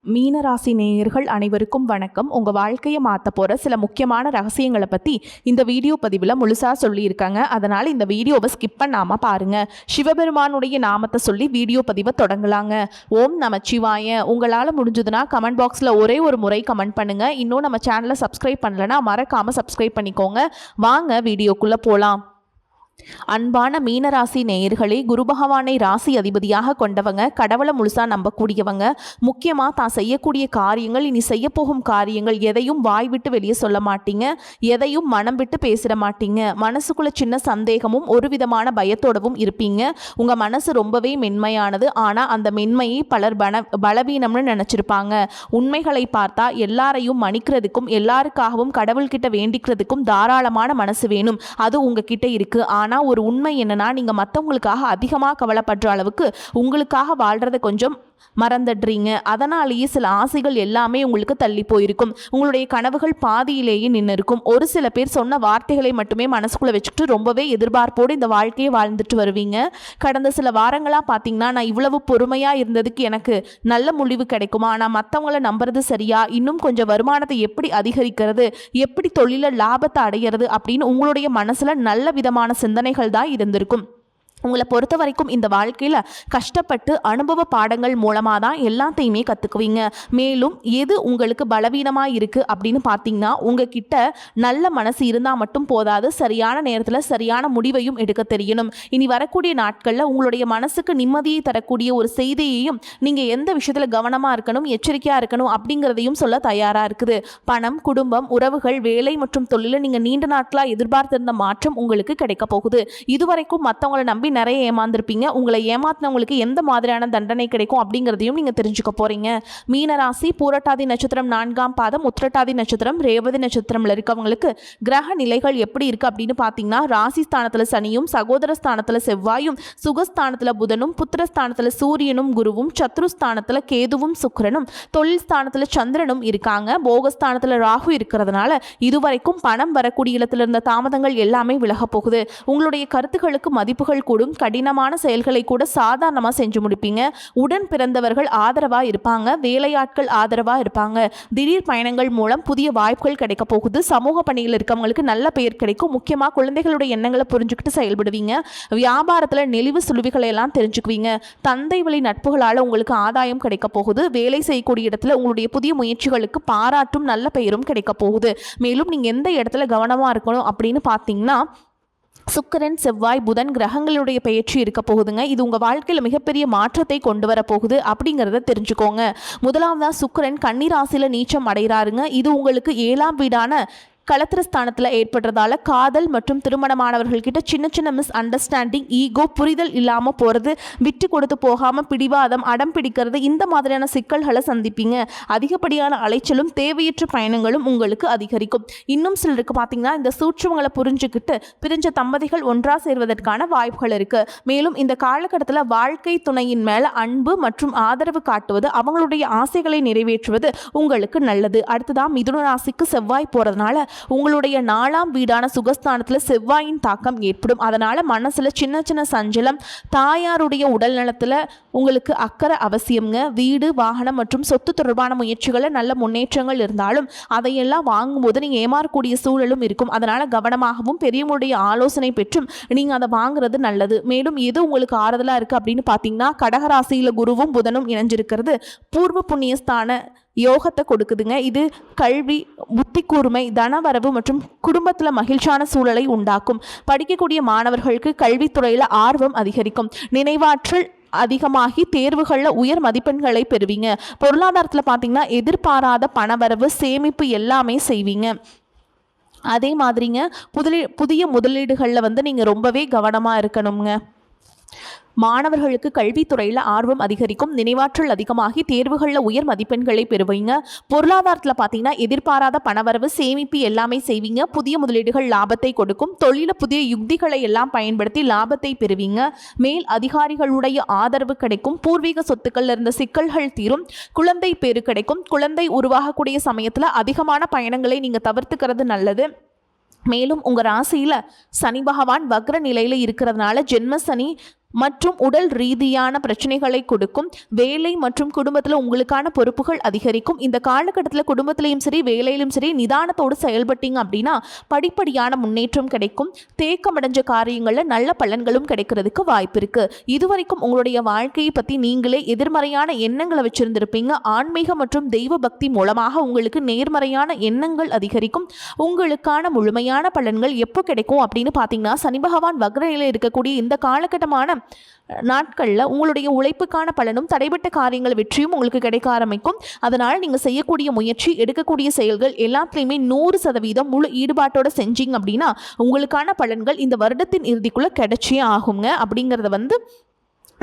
மீனராசி நேயர்கள் அனைவருக்கும் வணக்கம். உங்கள் வாழ்க்கையை மாற்ற போகிற சில முக்கியமான ரகசியங்களை பற்றி இந்த வீடியோ பதிவில் முழுசாக சொல்லியிருக்காங்க. அதனால் இந்த வீடியோவை ஸ்கிப் பண்ணாமல் பாருங்கள். சிவபெருமானுடைய நாமத்தை சொல்லி வீடியோ பதிவை தொடங்கலாங்க. ஓம் நமச்சிவாய. உங்களால் முடிஞ்சதுன்னா கமெண்ட் பாக்ஸில் ஒரே ஒரு முறை கமெண்ட் பண்ணுங்கள். இன்னும் நம்ம சேனலை சப்ஸ்கிரைப் பண்ணலைன்னா மறக்காமல் சப்ஸ்கிரைப் பண்ணிக்கோங்க. வாங்க வீடியோக்குள்ளே போகலாம். அன்பான மீனராசி நேயர்களே, குரு பகவானை ராசி அதிபதியாக கொண்டவங்க, கடவுளை முழுசா நம்பக்கூடியவங்க. முக்கியமாக தான் செய்யக்கூடிய காரியங்கள், இனி செய்ய போகும் காரியங்கள் எதையும் வாய் விட்டு வெளியே சொல்ல மாட்டீங்க, எதையும் மனம் விட்டு பேசிட மாட்டீங்க. மனசுக்குள்ள சின்ன சந்தேகமும் ஒரு விதமான பயத்தோடவும் இருப்பீங்க. உங்கள் மனசு ரொம்பவே மென்மையானது. ஆனால் அந்த மென்மையை பலர் பலவீனம்னு நினச்சிருப்பாங்க. உண்மைகளை பார்த்தா எல்லாரையும் மன்னிக்கிறதுக்கும் எல்லாருக்காகவும் கடவுள்கிட்ட வேண்டிக்கிறதுக்கும் தாராளமான மனசு வேணும். அது உங்ககிட்ட இருக்கு. ஆனால் ஒரு உண்மை என்னன்னா, நீங்கள் மற்றவங்களுக்காக அதிகமாக கவலைப்படுற அளவுக்கு உங்களுக்காக வாழ்கிறத கொஞ்சம் மறந்துடுறீங்க. அதனாலேயே சில ஆசைகள் எல்லாமே உங்களுக்கு தள்ளி போயிருக்கும். உங்களுடைய கனவுகள் பாதியிலேயே நின்று இருக்கும். ஒரு சில பேர் சொன்ன வார்த்தைகளை மட்டுமே மனசுக்குள்ளே வச்சுக்கிட்டு ரொம்பவே எதிர்பார்ப்போடு இந்த வாழ்க்கையை வாழ்ந்துட்டு வருவீங்க. கடந்த சில வாரங்களாக பார்த்தீங்கன்னா, நான் இவ்வளவு பொறுமையாக இருந்ததுக்கு எனக்கு நல்ல முடிவு கிடைக்குமா, நான் மற்றவங்கள நம்புறது சரியா, இன்னும் கொஞ்சம் வருமானத்தை எப்படி அதிகரிக்கிறது, எப்படி தொழில லாபத்தை அடையிறது அப்படின்னு உங்களுடைய மனசில் நல்ல விதமான சிந்தனைகள் தான் இருந்திருக்கும். உங்களை பொறுத்த வரைக்கும் இந்த வாழ்க்கையில் கஷ்டப்பட்டு அனுபவ பாடங்கள் மூலமாக தான் எல்லாத்தையுமே கற்றுக்குவீங்க. மேலும் எது உங்களுக்கு பலவீனமாக இருக்குது அப்படின்னு பார்த்தீங்கன்னா, உங்ககிட்ட நல்ல மனசு இருந்தால் மட்டும் போதாது, சரியான நேரத்தில் சரியான முடிவையும் எடுக்க தெரியணும். இனி வரக்கூடிய நாட்களில் உங்களுடைய மனசுக்கு நிம்மதியை தரக்கூடிய ஒரு செய்தியையும், நீங்கள் எந்த விஷயத்தில் கவனமாக இருக்கணும், எச்சரிக்கையாக இருக்கணும் அப்படிங்கிறதையும் சொல்ல தயாராக இருக்குது. பணம், குடும்பம், உறவுகள், வேலை மற்றும் தொழிலில் நீங்கள் நீண்ட நாட்களாக எதிர்பார்த்திருந்த மாற்றம் உங்களுக்கு கிடைக்க போகுது. இதுவரைக்கும் மற்றவங்களை நம்பி நிறைய ஏமாந்துருப்பீங்க. உங்களை ஏமாத்தினவங்களுக்கு எந்த மாதிரியான தண்டனை கிடைக்கும் அப்படிங்கிறதையும் நீங்க தெரிஞ்சுக்க போறீங்க. மீனராசி பூரட்டாதி நட்சத்திரம் 4ஆம் பாதம், உத்திரட்டாதி நட்சத்திரம், ரேவதி நட்சத்திரம்ல இருக்கவங்களுக்கு கிரக நிலைகள் எப்படி இருக்கு அப்படின்னு பார்த்தீங்கன்னா, ராசி ஸ்தானத்துல சனியும், சகோதர ஸ்தானத்துல செவ்வாயும், சுகஸ்தானத்துல புதனும், புத்திரஸ்தானத்துல சூரியனும் குருவும், சத்ருஸ்தானத்துல கேதுவும் சுக்கிரனும், தொழில் ஸ்தானத்துல சந்திரனும் இருக்காங்க. போகஸ்தானத்துல ராகு இருக்கிறதுனால இதுவரைக்கும் பணம் வரக்கூடிய இடத்துல இருந்த தாமதங்கள் எல்லாமே விலக போகுது. உங்களுடைய கருத்துக்களுக்கு மதிப்புகள் கூடும். கடினமான செயல்களை கூட சாதாரணமாக செஞ்சு முடிப்பீங்க. உடன் பிறந்தவர்கள் ஆதரவாக இருப்பாங்க. வேலையாட்கள் ஆதரவாக இருப்பாங்க. திடீர் பயணங்கள் மூலம் புதிய வாய்ப்புகள் கிடைக்க போகுது. சமூக பணியில் இருக்கவங்களுக்கு நல்ல பெயர் கிடைக்கும். முக்கியமாக குழந்தைகளுடைய எண்ணங்களை புரிஞ்சுக்கிட்டு செயல்படுவீங்க. வியாபாரத்தில் நெளிவு சுழிவுகளை எல்லாம் தெரிஞ்சுக்குவீங்க. தந்தை வழி நட்புகளால் உங்களுக்கு ஆதாயம் கிடைக்க போகுது. வேலை செய்யக்கூடிய இடத்துல உங்களுடைய புதிய முயற்சிகளுக்கு பாராட்டும் நல்ல பெயரும் கிடைக்க போகுது. மேலும் நீங்கள் எந்த இடத்துல கவனமாக இருக்கணும் அப்படின்னு பார்த்தீங்கன்னா, சுக்கிரன், செவ்வாய், புதன் கிரகங்களுடைய பெயர்ச்சி இருக்க போகுதுங்க. இது உங்கள் வாழ்க்கையில் மிகப்பெரிய மாற்றத்தை கொண்டு வர போகுது அப்படிங்கிறத தெரிஞ்சுக்கோங்க. முதலாவதாக சுக்கிரன் கன்னி ராசியில் நீச்சம் அடைகிறாருங்க. இது உங்களுக்கு 7ஆம் வீடான களத்திரஸ்தானத்தில் ஏற்படுறதால காதல் மற்றும் திருமணமானவர்கள்கிட்ட சின்ன சின்ன மிஸ் அண்டர்ஸ்டாண்டிங், ஈகோ, புரிதல் இல்லாமல் போகிறது, விட்டு கொடுத்து போகாமல் பிடிவாதம், அடம் பிடிக்கிறது, இந்த மாதிரியான சிக்கல்களை சந்திப்பீங்க. அதிகப்படியான அலைச்சலும் தேவையற்ற பயணங்களும் உங்களுக்கு அதிகரிக்கும். இன்னும் சிலருக்கு பார்த்தீங்கன்னா, இந்த சூட்சுமங்களை புரிஞ்சுக்கிட்டு பிரிஞ்ச தம்பதிகள் ஒன்றா சேர்வதற்கான வாய்ப்புகள் இருக்குது. மேலும் இந்த காலகட்டத்தில் வாழ்க்கை துணையின் மேலே அன்பு மற்றும் ஆதரவு காட்டுவது, அவங்களுடைய ஆசைகளை நிறைவேற்றுவது உங்களுக்கு நல்லது. அடுத்ததான் மிதுன ராசிக்கு செவ்வாய் போகிறதுனால உங்களுடைய 4ஆம் வீடான சுகஸ்தானத்தில் செவ்வாயின் தாக்கம் ஏற்படும். அதனால் மனசில் சின்ன சின்ன சஞ்சலம், தாயாருடைய உடல் நலத்தில் உங்களுக்கு அக்கறை அவசியம்ங்க. வீடு, வாகனம் மற்றும் சொத்து தொடர்பான முயற்சிகளில் நல்ல முன்னேற்றங்கள் இருந்தாலும் அதையெல்லாம் வாங்கும்போது நீங்கள் ஏமாறக்கூடிய சூழலும் இருக்கும். அதனால் கவனமாகவும் பெரியவங்களுடைய ஆலோசனை பெற்றும் நீங்கள் அதை வாங்குறது நல்லது. மேலும் எது உங்களுக்கு ஆறுதலாக இருக்குது அப்படின்னு பார்த்தீங்கன்னா, கடகராசியில் குருவும் புதனும் இணைஞ்சிருக்கிறது பூர்வ புண்ணியஸ்தான யோகத்தை கொடுக்குதுங்க. இது கல்வி, புத்தி கூர்மை, தனவரவு மற்றும் குடும்பத்தில் மகிழ்ச்சியான சூழலை உண்டாக்கும். படிக்கக்கூடிய மாணவர்களுக்கு கல்வித்துறையில் ஆர்வம் அதிகரிக்கும். நினைவாற்றல் அதிகமாகி தேர்வுகளில் உயர் மதிப்பெண்களை பெறுவீங்க. பொருளாதாரத்தில் பார்த்தீங்கன்னா, எதிர்பாராத பணவரவு, சேமிப்பு எல்லாமே செய்வீங்க. அதே மாதிரிங்க புதிய முதலீடுகளில் நீங்கள் ரொம்பவே கவனமாக இருக்கணுங்க. மாணவர்களுக்கு கல்வித்துறையில் ஆர்வம் அதிகரிக்கும். நினைவாற்றல் அதிகமாகி தேர்வுகளில் உயர் மதிப்பெண்களை பெறுவீங்க. பொருளாதாரத்தில் பார்த்தீங்கன்னா, எதிர்பாராத பணவரவு, சேமிப்பு எல்லாமே செய்வீங்க. புதிய முதலீடுகள் லாபத்தை கொடுக்கும். தொழில புதிய யுக்திகளை எல்லாம் பயன்படுத்தி லாபத்தை பெறுவீங்க. மேல் அதிகாரிகளுடைய ஆதரவு கிடைக்கும். பூர்வீக சொத்துக்கள் இருந்த சிக்கல்கள் தீரும். குழந்தை பேறு கிடைக்கும். குழந்தை உருவாகக்கூடிய சமயத்தில் அதிகமான பயணங்களை நீங்கள் தவிர்த்துக்கிறது நல்லது. மேலும் உங்கள் ராசியில் சனி பகவான் வக்ர நிலையில் இருக்கிறதுனால ஜென்ம சனி மற்றும் உடல் ரீதியான பிரச்சனைகளை கொடுக்கும். வேலை மற்றும் குடும்பத்தில் உங்களுக்கான பொறுப்புகள் அதிகரிக்கும். இந்த காலகட்டத்தில் குடும்பத்திலையும் சரி வேலையிலும் சரி நிதானத்தோடு செயல்பட்டீங்க அப்படின்னா படிப்படியான முன்னேற்றம் கிடைக்கும். தேக்கமடைஞ்ச காரியங்களில் நல்ல பலன்களும் கிடைக்கிறதுக்கு வாய்ப்பு இருக்கு. இதுவரைக்கும் உங்களுடைய வாழ்க்கையை பற்றி நீங்களே எதிர்மறையான எண்ணங்களை வச்சிருந்திருப்பீங்க. ஆன்மீக மற்றும் தெய்வ பக்தி மூலமாக உங்களுக்கு நேர்மறையான எண்ணங்கள் அதிகரிக்கும். உங்களுக்கான முழுமையான பலன்கள் எப்போ கிடைக்கும் அப்படின்னு பார்த்தீங்கன்னா சனி பகவான் வக்ரநிலையில் இருக்கக்கூடிய இந்த காலகட்டமான நாட்களில் உங்களுடைய உழைப்புக்கான பலனும் தடைபட்ட காரியங்கள் வெற்றியும் உங்களுக்கு கிடைக்க ஆரம்பிக்கும். அதனால் நீங்கள் செய்யக்கூடிய முயற்சி எடுக்கக்கூடிய செயல்கள் எல்லாத்துலேயுமே 100% முழு ஈடுபாட்டோட செஞ்சீங்க அப்படின்னா உங்களுக்கான பலன்கள் இந்த வருடத்தின் இறுதிக்குள்ளே கிடைச்சே ஆகுங்க. அப்படிங்கிறத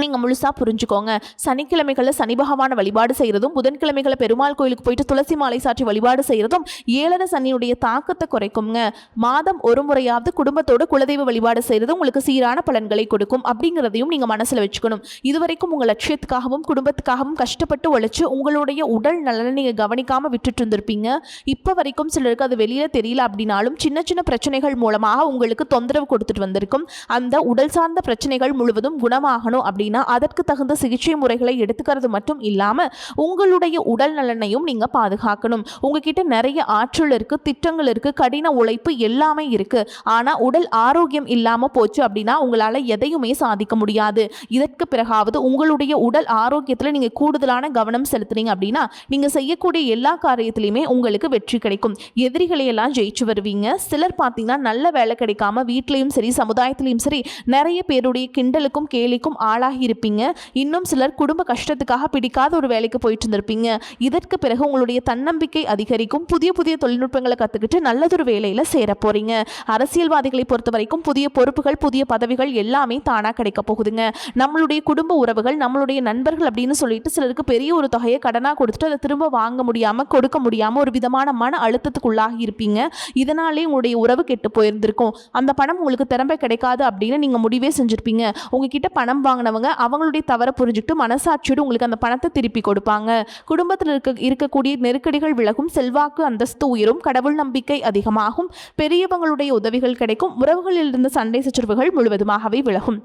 நீங்கள் முழுசாக புரிஞ்சுக்கோங்க. சனிக்கிழமைகளில் சனி பகவானை வழிபாடு செய்கிறதும் புதன்கிழமைகளை பெருமாள் கோயிலுக்கு போயிட்டு துளசி மாலை சாற்றி வழிபாடு செய்கிறதும் ஏழரை சனியுடைய தாக்கத்தை குறைக்குங்க. மாதம் ஒரு முறையாவது குடும்பத்தோடு குலதெய்வ வழிபாடு செய்கிறது உங்களுக்கு சீரான பலன்களை கொடுக்கும் அப்படிங்கிறதையும் நீங்கள் மனசில் வச்சுக்கணும். இதுவரைக்கும் உங்கள் லட்சியத்துக்காகவும் குடும்பத்துக்காகவும் கஷ்டப்பட்டு உழைச்சி உங்களுடைய உடல் நலனை நீங்கள் கவனிக்காமல் விட்டுட்டு இருந்திருப்பீங்க. இப்போ வரைக்கும் சிலருக்கு அது வெளியில் தெரியல அப்படின்னாலும் சின்ன சின்ன பிரச்சனைகள் மூலமாக உங்களுக்கு தொந்தரவு கொடுத்துட்டு வந்திருக்கும். அந்த உடல் சார்ந்த பிரச்சனைகள் முழுவதும் குணமாகணும் அப்படின்னா அதற்கு தகுந்த சிகிச்சை முறைகளை எடுத்துக்கிறது மட்டும் இல்லாமல் உங்களுடைய உடல் நலனையும் நீங்கள் பாதுகாக்கணும். உங்ககிட்ட நிறைய ஆற்றல் இருக்குது, திட்டங்கள் இருக்குது, கடின உழைப்பு எல்லாமே இருக்குது. ஆனால் உடல் ஆரோக்கியம் இல்லாமல் போச்சு அப்படின்னா உங்களால் எதையுமே சாதிக்க முடியாது. இதற்கு பிறகாவது உங்களுடைய உடல் ஆரோக்கியத்தில் நீங்கள் கூடுதலான கவனம் செலுத்துறீங்க அப்படின்னா நீங்கள் செய்யக்கூடிய எல்லா காரியத்திலையுமே உங்களுக்கு வெற்றி கிடைக்கும். எதிரிகளையெல்லாம் ஜெயிச்சு வருவீங்க. சிலர் பார்த்தீங்கன்னா நல்ல வேலை கிடைக்காம வீட்லேயும் சரி சமுதாயத்திலையும் சரி நிறைய பேருடைய கிண்டலுக்கும் கேலிக்கும் ஆளாகி இருப்பீங்க. இன்னும் சிலர் குடும்ப கஷ்டத்துக்காக பிடிக்காத ஒரு வேலைக்கு போயிட்டு இருந்திருப்பீங்க. இதற்கு பிறகு உங்களுடைய தன்னம்பிக்கை அதிகரிக்கும். புதிய புதிய தொழில்நுட்பங்களை கற்றுக்கிட்டு நல்லதொரு வேலையில் சேர போறீங்க. அரசியல்வாதிகளை பொறுத்த வரைக்கும் புதிய பொறுப்புகள் புதிய பதவிகள் எல்லாமே தானாக கிடைக்க போகுதுங்க. நம்மளுடைய குடும்ப உறவுகள் நம்மளுடைய நண்பர்கள் அப்படின்னு சொல்லிட்டு சிலருக்கு பெரிய ஒரு தொகையை கடனாக கொடுத்துட்டு அதை திரும்ப வாங்க முடியாமல் கொடுக்க முடியாமல் ஒரு விதமான மன அழுத்தத்துக்குள்ளாகி இருப்பீங்க. இதனாலே உங்களுடைய உறவு கெட்டு போயிருந்திருக்கும். அந்த பணம் உங்களுக்கு திரும்ப கிடைக்காது அப்படின்னு நீங்கள் முடிவே செஞ்சுருப்பீங்க. உங்ககிட்ட பணம் வாங்கினவங்க அவங்களுடைய தவறை புரிஞ்சுக்கிட்டு மனசாட்சியோடு உங்களுக்கு அந்த பணத்தை திருப்பி கொடுப்பாங்க. குடும்பத்தில் இருக்கக்கூடிய நெருக்கடிகள் விலகும். செல்வாக்கு அந்தஸ்து உயரும். கடவுள் நம்பிக்கை அதிகமாகும். பெரியவங்களுடைய உதவிகள் கிடைக்கும். உறவுகளில் இருந்த சண்டை சச்சரவுகள் முழுவதுமாகவே விலகும்.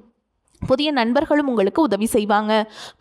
புதிய நண்பர்களும் உங்களுக்கு உதவி செய்வாங்க.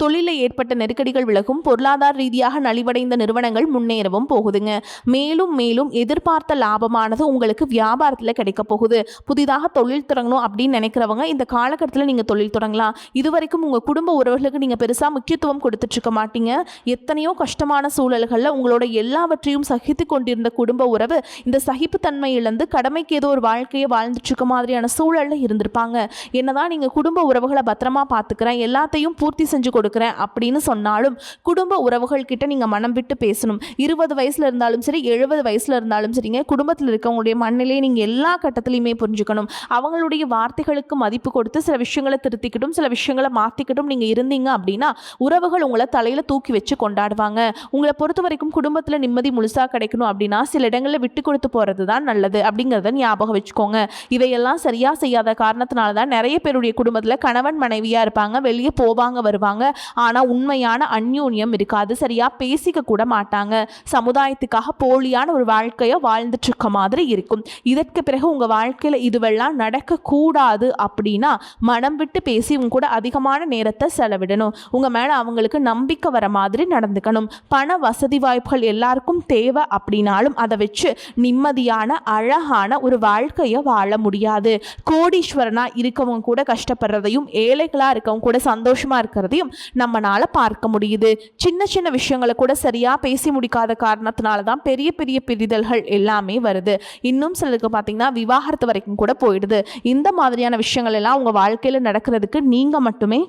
தொழிலில் ஏற்பட்ட நெருக்கடிகள் விலகும். பொருளாதார ரீதியாக நலிவடைந்த நிறுவனங்கள் முன்னேறவும் போகுதுங்க. மேலும் மேலும் எதிர்பார்த்த லாபமானது உங்களுக்கு வியாபாரத்தில் கிடைக்க போகுது. புதிதாக தொழில் தொடங்கணும் அப்படின்னு நினைக்கிறவங்க இந்த காலகட்டத்தில் நீங்கள் தொழில் தொடங்கலாம். இதுவரைக்கும் உங்கள் குடும்ப உறவுகளுக்கு நீங்கள் பெருசாக முக்கியத்துவம் கொடுத்துட்டு இருக்க மாட்டீங்க. எத்தனையோ கஷ்டமான சூழல்களில் உங்களோட எல்லாவற்றையும் சகித்து கொண்டிருந்த குடும்ப உறவு இந்த சகிப்புத்தன்மை இழந்து கடமைக்கு ஏதோ ஒரு வாழ்க்கையை வாழ்ந்துட்டு இருக்க மாதிரியான சூழலில் இருந்திருப்பாங்க. என்னதான் நீங்கள் குடும்ப உறவுகள் பத்திரமா பார்த்துக்கிறேன் எல்லாத்தையும் பூர்த்தி செஞ்சு கொடுக்குறேன் அப்படின்னு சொன்னாலும் குடும்ப உறவுகள் கிட்ட நீங்க மனம் விட்டு பேசணும். 20 வயசுல இருந்தாலும் சரி 70 வயசுல இருந்தாலும் சரிங்க குடும்பத்தில் இருக்கவங்களுடைய மண்ணிலே நீங்க எல்லா கட்டத்திலையுமே புரிஞ்சுக்கணும். அவங்களுடைய வார்த்தைகளுக்கு மதிப்பு கொடுத்து சில விஷயங்களை திருத்திக்கிட்டும் சில விஷயங்களை மாற்றிக்கிட்டும் நீங்க இருந்தீங்க அப்படின்னா உறவுகள் உங்களை தலையில தூக்கி வச்சு கொண்டாடுவாங்க. உங்களை பொறுத்த வரைக்கும் குடும்பத்தில் நிம்மதி முழுசா கிடைக்கணும் அப்படின்னா சில இடங்களில் விட்டு கொடுத்து போறது தான் நல்லது அப்படிங்கிறத ஞாபகம் வச்சுக்கோங்க. இதையெல்லாம் சரியா செய்யாத காரணத்தினால தான் நிறைய பேருடைய குடும்பத்தில் கணவன் மனைவியா இருப்பாங்க. வெளியே போவாங்க வருவாங்க. ஆனா உண்மையான அந்யோன்யம் இருக்காது. சரியா பேசிக்க கூட மாட்டாங்க. சமுதாயத்துக்காக போலியான ஒரு வாழ்க்கையை வாழ்ந்துட்டு இருக்க மாதிரி இருக்கும். இதற்கு பிறகு உங்க வாழ்க்கையில இதுவெல்லாம் நடக்க கூடாது அப்படின்னா மனம் விட்டு பேசி உங்க கூட அதிகமான நேரத்தை செலவிடணும். உங்க மேல அவங்களுக்கு நம்பிக்கை வர மாதிரி நடந்துக்கணும். பண வசதி வாய்ப்புகள் எல்லாருக்கும் தேவை அப்படின்னாலும் அதை வச்சு நிம்மதியான அழகான ஒரு வாழ்க்கையை வாழ முடியாது. கோடீஸ்வரனா இருக்கவங்க கூட கஷ்டப்படுறதையும் ஏழைகளா இருக்கவங்க கூட சந்தோஷமா இருக்கிறதையும் நம்மளால பார்க்க முடியுது. சின்ன சின்ன விஷயங்களை கூட சரியா பேசி முடிக்காத காரணத்தினால தான் பெரிய பெரிய பிரிதல்கள் எல்லாமே வருது. இன்னும் சிலருக்கு பார்த்தீங்கன்னா விவாகரத்து வரைக்கும் கூட போயிடுது. இந்த மாதிரியான விஷயங்கள் எல்லாம் உங்க வாழ்க்கையில நடக்கிறதுக்கு நீங்க மட்டுமே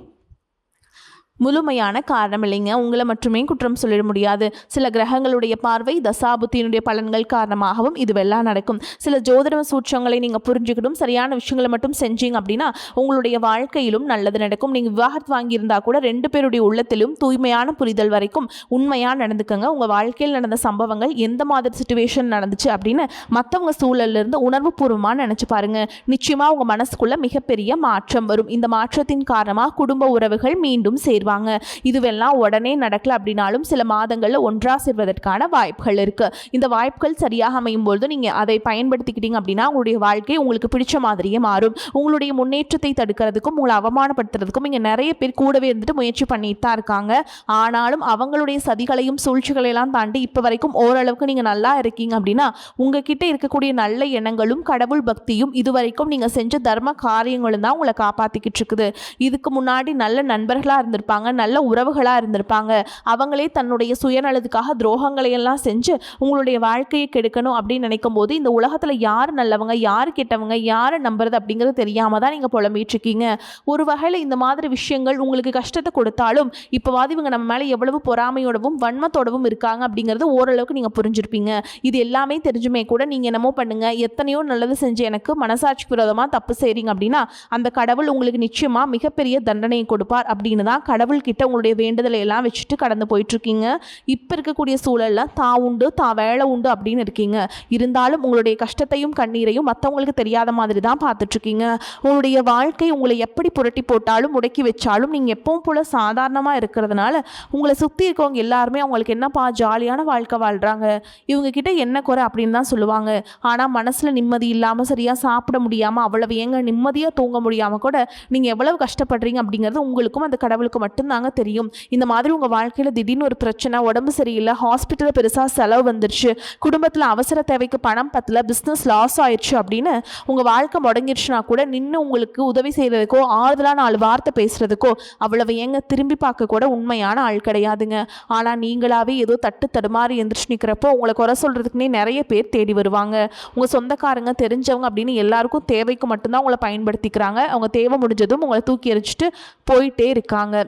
முழுமையான காரணம் இல்லைங்க. உங்களை மட்டுமே குற்றம் சொல்லிட முடியாது. சில கிரகங்களுடைய பார்வை தசாபுத்தியினுடைய பலன்கள் காரணமாகவும் இதுவெல்லாம் நடக்கும். சில ஜோதிட சூட்சங்களை நீங்கள் புரிஞ்சுக்கிட்டும் சரியான விஷயங்களை மட்டும் செஞ்சீங்க அப்படின்னா உங்களுடைய வாழ்க்கையிலும் நல்லது நடக்கும். நீங்கள் விவாகரத்து வாங்கியிருந்தா கூட 2 பேருடைய உள்ளத்திலும் தூய்மையான புரிதல் வரைக்கும் உண்மையாக நடந்துக்கங்க. உங்கள் வாழ்க்கையில் நடந்த சம்பவங்கள் எந்த மாதிரி சிச்சுவேஷன் நடந்துச்சு அப்படின்னு மற்றவங்க சூழலிருந்து உணர்வு பூர்வமாக நினச்சி பாருங்க. நிச்சயமாக உங்கள் மனசுக்குள்ள மிகப்பெரிய மாற்றம் வரும். இந்த மாற்றத்தின் காரணமாக குடும்ப உறவுகள் மீண்டும் சேரும். சேருவாங்க. இதுவெல்லாம் உடனே நடக்கல அப்படின்னாலும் சில மாதங்களில் ஒன்றா சேர்வதற்கான வாய்ப்புகள் இருக்குது. இந்த வாய்ப்புகள் சரியாக அமையும் பொழுது நீங்கள் அதை பயன்படுத்திக்கிட்டீங்க அப்படின்னா உங்களுடைய வாழ்க்கை உங்களுக்கு பிடிச்ச மாதிரியே மாறும். உங்களுடைய முன்னேற்றத்தை தடுக்கிறதுக்கும் உங்களை அவமானப்படுத்துறதுக்கும் இங்கே நிறைய பேர் கூடவே இருந்துட்டு முயற்சி பண்ணிட்டு தான் இருக்காங்க. ஆனாலும் அவங்களுடைய சதிகளையும் சூழ்ச்சிகளையெல்லாம் தாண்டி இப்போ வரைக்கும் ஓரளவுக்கு நீங்கள் நல்லா இருக்கீங்க அப்படின்னா உங்ககிட்ட இருக்கக்கூடிய நல்ல எண்ணங்களும் கடவுள் பக்தியும் இதுவரைக்கும் நீங்கள் செஞ்ச தர்ம காரியங்களும் தான் உங்களை காப்பாற்றிக்கிட்டு இருக்குது. இதுக்கு முன்னாடி நல்ல நண்பர்களாக இருந்திருப்பாங்க, நல்ல உறவுகளாக இருந்திருப்பாங்க. அவங்களே தன்னுடைய சுயநலத்துக்காக துரோகங்களையெல்லாம் செஞ்சு உங்களுடைய வாழ்க்கையை கெடுக்கணும் அப்படின்னு நினைக்கும் போது இந்த உலகத்தில் யார் நல்லவங்க யார் கெட்டவங்க யாரை நம்புறது அப்படிங்கிறது தெரியாமல் தான் நீங்கள் புலம்பிட்டு இருக்கீங்க. ஒரு வகையில் இந்த மாதிரி விஷயங்கள் உங்களுக்கு கஷ்டத்தை கொடுத்தாலும் இப்போவாது இவங்க நம்ம மேலே எவ்வளவு பொறாமையோடவும் வன்மத்தோடவும் இருக்காங்க அப்படிங்கிறது ஓரளவுக்கு நீங்கள் புரிஞ்சிருப்பீங்க. இது எல்லாமே தெரிஞ்சுமே கூட நீங்கள் என்னமோ பண்ணுங்க, எத்தனையோ நல்லது செஞ்சு எனக்கு மனசாட்சி விரோதமாக தப்பு செய்கிறீங்க அப்படின்னா அந்த கடவுள் உங்களுக்கு நிச்சயமாக மிகப்பெரிய தண்டனையை கொடுப்பார் அப்படின்னு தான் கடவுள்கிட்ட உங்களுடைய வேண்டுதலை எல்லாம் வச்சுட்டு கடந்து போயிட்டுருக்கீங்க. இப்போ இருக்கக்கூடிய சூழலில் தான் உண்டு தான் வேலை உண்டு அப்படின்னு இருக்கீங்க. இருந்தாலும் உங்களுடைய கஷ்டத்தையும் கண்ணீரையும் மற்றவங்களுக்கு தெரியாத மாதிரி தான் பார்த்துட்ருக்கீங்க. உங்களுடைய வாழ்க்கை உங்களை எப்படி புரட்டி போட்டாலும் முடக்கி வச்சாலும் நீங்கள் எப்பவும் போல் சாதாரணமாக இருக்கிறதுனால உங்களை சுற்றி இருக்கவங்க எல்லாருமே அவங்களுக்கு என்னப்பா ஜாலியான வாழ்க்கை வாழ்கிறாங்க, இவங்கக்கிட்ட என்ன குறை அப்படின்னு தான் சொல்லுவாங்க. ஆனால் மனசில் நிம்மதி இல்லாமல் சரியாக சாப்பிட முடியாமல் அவ்வளவு ஏங்க நிம்மதியாக தூங்க முடியாமல் கூட நீங்கள் எவ்வளவு கஷ்டப்படுறீங்க அப்படிங்கிறது உங்களுக்கும் அந்த கடவுளுக்கு மட்டும்தாங்க தெரியும். இந்த மாதிரி உங்கள் வாழ்க்கையில் திடீர்னு ஒரு பிரச்சனை, உடம்பு சரியில்லை, ஹாஸ்பிட்டலில் பெருசாக செலவு வந்துருச்சு, குடும்பத்தில் அவசர தேவைக்கு பணம் பத்தல, பிஸ்னஸ் லாஸ் ஆயிடுச்சு அப்படின்னு உங்கள் வாழ்க்கை முடங்கிடுச்சுன்னா கூட நின்று உங்களுக்கு உதவி செய்கிறதுக்கோ ஆறுதலாக 4 வார்த்தை பேசுகிறதுக்கோ அவ்வளவு ஏங்க திரும்பி பார்க்க கூட உண்மையான ஆள் கிடையாதுங்க. ஆனால் நீங்களாவே ஏதோ தட்டு தடுமாறி எந்திரிச்சு நிற்கிறப்போ உங்களை குறை சொல்கிறதுக்குன்னே நிறைய பேர் தேடி வருவாங்க. உங்கள் சொந்தக்காரங்க தெரிஞ்சவங்க அப்படின்னு எல்லாருக்கும் தேவைக்கு மட்டும்தான் உங்களை பயன்படுத்திக்கிறாங்க. அவங்க தேவை முடிஞ்சதும் உங்களை தூக்கி எறிஞ்சிட்டு போயிட்டே இருக்காங்க.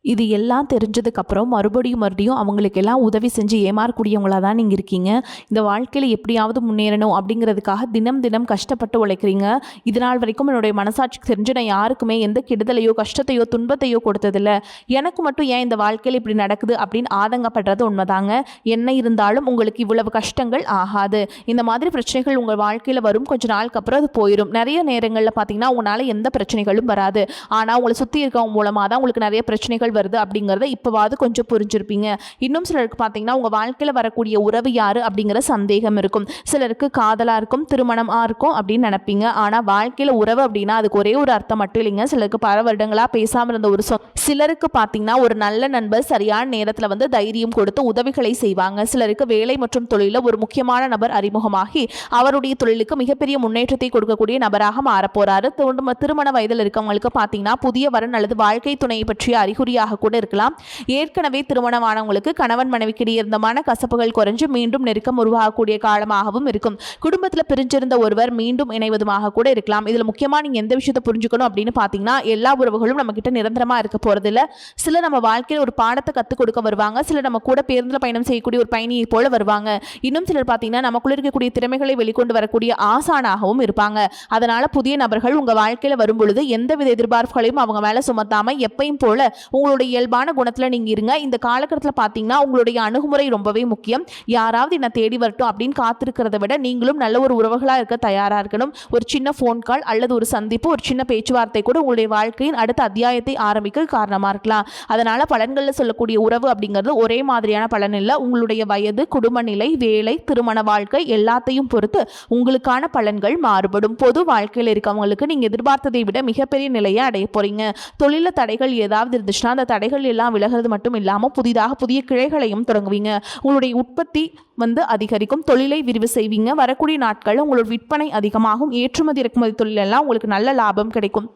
இது எல்லாம் தெரிஞ்சதுக்கப்புறம் மறுபடியும் அவங்களுக்கெல்லாம் உதவி செஞ்சு ஏமாறக்கூடியவங்களாக தான் நீங்கள் இருக்கீங்க. இந்த வாழ்க்கையில் எப்படியாவது முன்னேறணும் அப்படிங்கிறதுக்காக தினம் தினம் கஷ்டப்பட்டு உழைக்கிறீங்க. இதனால் வரைக்கும் என்னுடைய மனசாட்சிக்கு தெரிஞ்சு நான் யாருக்குமே எந்த கெடுதலையோ கஷ்டத்தையோ துன்பத்தையோ கொடுத்ததில்லை, எனக்கு மட்டும் ஏன் இந்த வாழ்க்கையில் இப்படி நடக்குது அப்படின்னு ஆதங்கப்படுறது உண்மைதாங்க. என்ன இருந்தாலும் உங்களுக்கு இவ்வளவு கஷ்டங்கள் ஆகாது. இந்த மாதிரி பிரச்சனைகள் உங்கள் வாழ்க்கையில் வரும், கொஞ்ச நாளுக்கு அப்புறம் அது போயிடும். நிறைய நேரங்களில் பார்த்தீங்கன்னா உங்களால் எந்த பிரச்சனைகளும் வராது. ஆனால் உங்களை சுற்றி இருக்கவங்க மூலமாக தான் உங்களுக்கு நிறைய பிரச்சனைகள் வருது அப்படிங்கிறத இப்போவாது கொஞ்சம் புரிஞ்சிருப்பீங்க. இன்னும் சிலருக்கு பார்த்தீங்கன்னா உங்கள் வாழ்க்கையில் வரக்கூடிய உறவு யாரு அப்படிங்கிற சந்தேகம் இருக்கும். சிலருக்கு காதலாக இருக்கும், திருமணமாக இருக்கும் அப்படின்னு நினைப்பீங்க. ஆனால் வாழ்க்கையில் உறவு அப்படின்னா அதுக்கு ஒரே ஒரு அர்த்தம் மட்டும் இல்லைங்க. சிலருக்கு பல வருடங்களாக பேசாமல் இருந்த ஒரு சிலருக்கு பார்த்தீங்கன்னா ஒரு நல்ல நண்பர் சரியான நேரத்தில் வந்து தைரியம் கொடுத்து உதவிகளை செய்வாங்க. சிலருக்கு வேலை மற்றும் தொழிலில் ஒரு முக்கியமான நபர் அறிமுகமாகி அவருடைய தொழிலுக்கு மிகப்பெரிய முன்னேற்றத்தை கொடுக்கக்கூடிய நபராக மாறப்போறாரு. திருமண வயதில் இருக்கவங்களுக்கு பார்த்தீங்கன்னா புதிய வரன் அல்லது வாழ்க்கை துணையை பற்றிய அறிகுறியாக கூட இருக்கலாம். ஏற்கனவே திருமணமானவங்களுக்கு கணவன் மனைவிக்கிடையே இருந்த மன கசப்புகள் குறைஞ்சு மீண்டும் நெருக்கம் உருவாகக்கூடிய காலமாகவும் இருக்கும். குடும்பத்தில் பிரிஞ்சிருந்த ஒருவர் மீண்டும் இணைவதுமாக கூட இருக்கலாம். இதில் முக்கியமாக நீங்கள் எந்த விஷயத்தை புரிஞ்சுக்கணும் அப்படின்னு பார்த்தீங்கன்னா எல்லா உறவுகளும் நம்ம கிட்ட நிரந்தரமாக இருக்க போறதில்ல. சில நம்ம வாழ்க்கையில் ஒரு பாடத்தை கற்றுக் கொடுக்க வருவாங்க, சில நம்ம கூட பேருந்தில் பயணம் செய்யக்கூடிய ஒரு பயணியை போல வருவாங்க. இன்னும் சிலர் பார்த்தீங்கன்னா நமக்குள்ள இருக்கக்கூடிய திறமைகளை வெளிக்கொண்டு வரக்கூடிய ஆசானாகவும் இருப்பாங்க. அதனால புதிய நபர்கள் உங்க வாழ்க்கையில வரும் பொழுது எந்தவித எதிர்பார்ப்புகளையும் அவங்க மேல சுமத்தாம எப்பயும் போல உங்களுடைய இயல்பான குணத்தில் நீங்கள் இருங்க. இந்த காலகட்டத்தில் பார்த்தீங்கன்னா உங்களுடைய அணுகுமுறை ரொம்பவே முக்கியம். யாராவது என்னை தேடி வரட்டும் அப்படின்னு காத்திருக்கிறத விட நீங்களும் நல்ல ஒரு உறவுகளாக இருக்க தயாராக இருக்கணும். ஒரு சின்ன ஃபோன் கால் அல்லது ஒரு சந்திப்பு, ஒரு சின்ன பேச்சுவார்த்தை கூட உங்களுடைய வாழ்க்கையின் அடுத்த அத்தியாயத்தை ஆரம்பிக்க காரணமாக இருக்கலாம். அதனால் பலன்களில் சொல்லக்கூடிய உறவு அப்படிங்கிறது ஒரே மாதிரியான பலன் இல்லை. உங்களுடைய வயது, குடும்ப நிலை, வேலை, திருமண வாழ்க்கை எல்லாத்தையும் பொறுத்து உங்களுக்கான பலன்கள் மாறுபடும். பொது வாழ்க்கையில் இருக்கவங்களுக்கு நீங்கள் எதிர்பார்த்ததை விட மிகப்பெரிய நிலையை அடைய போறீங்க. தொழில தடைகள் ஏதாவது இருந்துச்சுன்னா அந்த தடைகள் எல்லாம் விலகிறது மட்டும் இல்லாமல் புதிய கிளைகளையும் தொடங்குவீங்க. உங்களுடைய உற்பத்தி அதிகரிக்கும், தொழிலை விரிவு செய்வீங்க. வரக்கூடிய நாட்கள் உங்களோட விற்பனை அதிகமாகும். ஏற்றுமதி இறக்குமதி தொழிலெல்லாம் உங்களுக்கு நல்ல லாபம் கிடைக்கும்.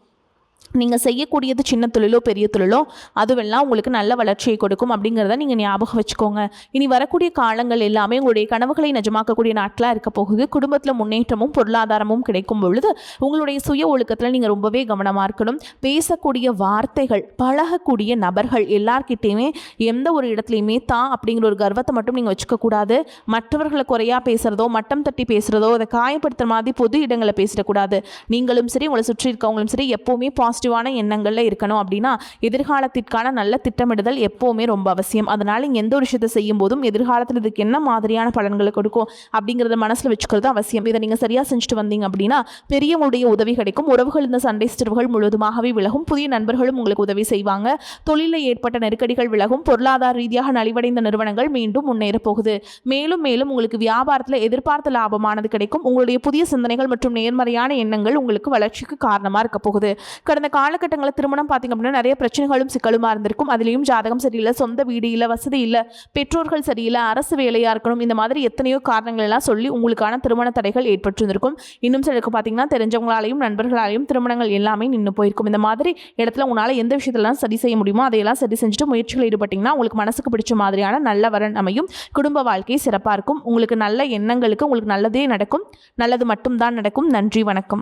நீங்கள் செய்யக்கூடியது சின்ன தொழிலோ பெரிய தொழிலோ அதுவெல்லாம் உங்களுக்கு நல்ல வளர்ச்சியை கொடுக்கும் அப்படிங்கிறத நீங்கள் ஞாபகம் வச்சுக்கோங்க. இனி வரக்கூடிய காலங்கள் எல்லாமே உங்களுடைய கனவுகளை நிஜமாக்கக்கூடிய நாட்களாக இருக்க போகுது. குடும்பத்தில் முன்னேற்றமும் பொருளாதாரமும் கிடைக்கும் பொழுது உங்களுடைய சுய ஒழுக்கத்தில் நீங்கள் ரொம்பவே கவனமாக இருக்கணும். பேசக்கூடிய வார்த்தைகள், பழகக்கூடிய நபர்கள் எல்லார்கிட்டையுமே எந்த ஒரு இடத்துலையுமே தான் அப்படிங்கிற ஒரு கர்வத்தை மட்டும் நீங்கள் வச்சுக்கக்கூடாது. மற்றவர்களை குறையாக பேசுகிறதோ மட்டம் தட்டி பேசுகிறதோ அதை காயப்படுத்துகிற மாதிரி பொது இடங்களை பேசிடக்கூடாது. நீங்களும் சரி உங்களை சுற்றி இருக்கவங்களும் சரி எப்போவுமே பாசிட்டிவான எண்ணங்களில் இருக்கணும் அப்படின்னா எதிர்காலத்திற்கான நல்ல திட்டமிடுதல் எப்போவுமே ரொம்ப அவசியம். அதனால் நீங்கள் எந்த ஒரு விஷயத்தை செய்யும் போதும் எதிர்காலத்தில் இதுக்கு என்ன மாதிரியான பலன்களை கொடுக்கும் அப்படிங்கிறத மனசில் வச்சுக்கிறது அவசியம். இதை நீங்கள் சரியாக செஞ்சுட்டு வந்தீங்க அப்படின்னா பெரியவங்களுடைய உதவி கிடைக்கும். உறவுகள் இந்த சண்டை சிற்றவுகள் முழுவதுமாகவே விலகும். புதிய நண்பர்களும் உங்களுக்கு உதவி செய்வாங்க. தொழிலில் ஏற்பட்ட நெருக்கடிகள் விலகும். பொருளாதார ரீதியாக நலிவடைந்த நிறுவனங்கள் மீண்டும் முன்னேற போகுது. மேலும் மேலும் உங்களுக்கு வியாபாரத்தில் எதிர்பார்த்த லாபமானது கிடைக்கும். உங்களுடைய புதிய சிந்தனைகள் மற்றும் நேர்மறையான எண்ணங்கள் உங்களுக்கு வளர்ச்சிக்கு காரணமாக இருக்க போகுது. கடந்த காலகட்டங்களில் திருமணம் பார்த்தீங்க அப்படின்னா நிறைய பிரச்சனைகளும் சிக்கலுமா இருந்திருக்கும். அதுலேயும் ஜாதகம் சரியில்லை, சொந்த வீடு இல்லை, வசதி இல்லை, பெற்றோர்கள் சரியில்லை, அரசு வேலையாக இருக்கணும், இந்த மாதிரி எத்தனையோ காரணங்கள் எல்லாம் சொல்லி உங்களுக்கான திருமண தடைகள் ஏற்பட்டிருந்திருக்கும். இன்னும் சிலருக்கு பார்த்தீங்கன்னா தெரிஞ்சவங்களாலையும் நண்பர்களாலையும் திருமணங்கள் எல்லாமே நின்று போயிருக்கும். இந்த மாதிரி இடத்துல உங்களால் எந்த விஷயத்தெல்லாம் சரி செய்ய முடியுமோ அதையெல்லாம் சரி செஞ்சுட்டு முயற்சிகள் ஈடுபட்டிங்கன்னா உங்களுக்கு மனசுக்கு பிடிச்ச மாதிரியான நல்ல வரன் அமையும். குடும்ப வாழ்க்கை சிறப்பாக இருக்கும். உங்களுக்கு நல்ல எண்ணங்களுக்கு உங்களுக்கு நல்லதே நடக்கும். நல்லது மட்டும்தான் நடக்கும். நன்றி, வணக்கம்.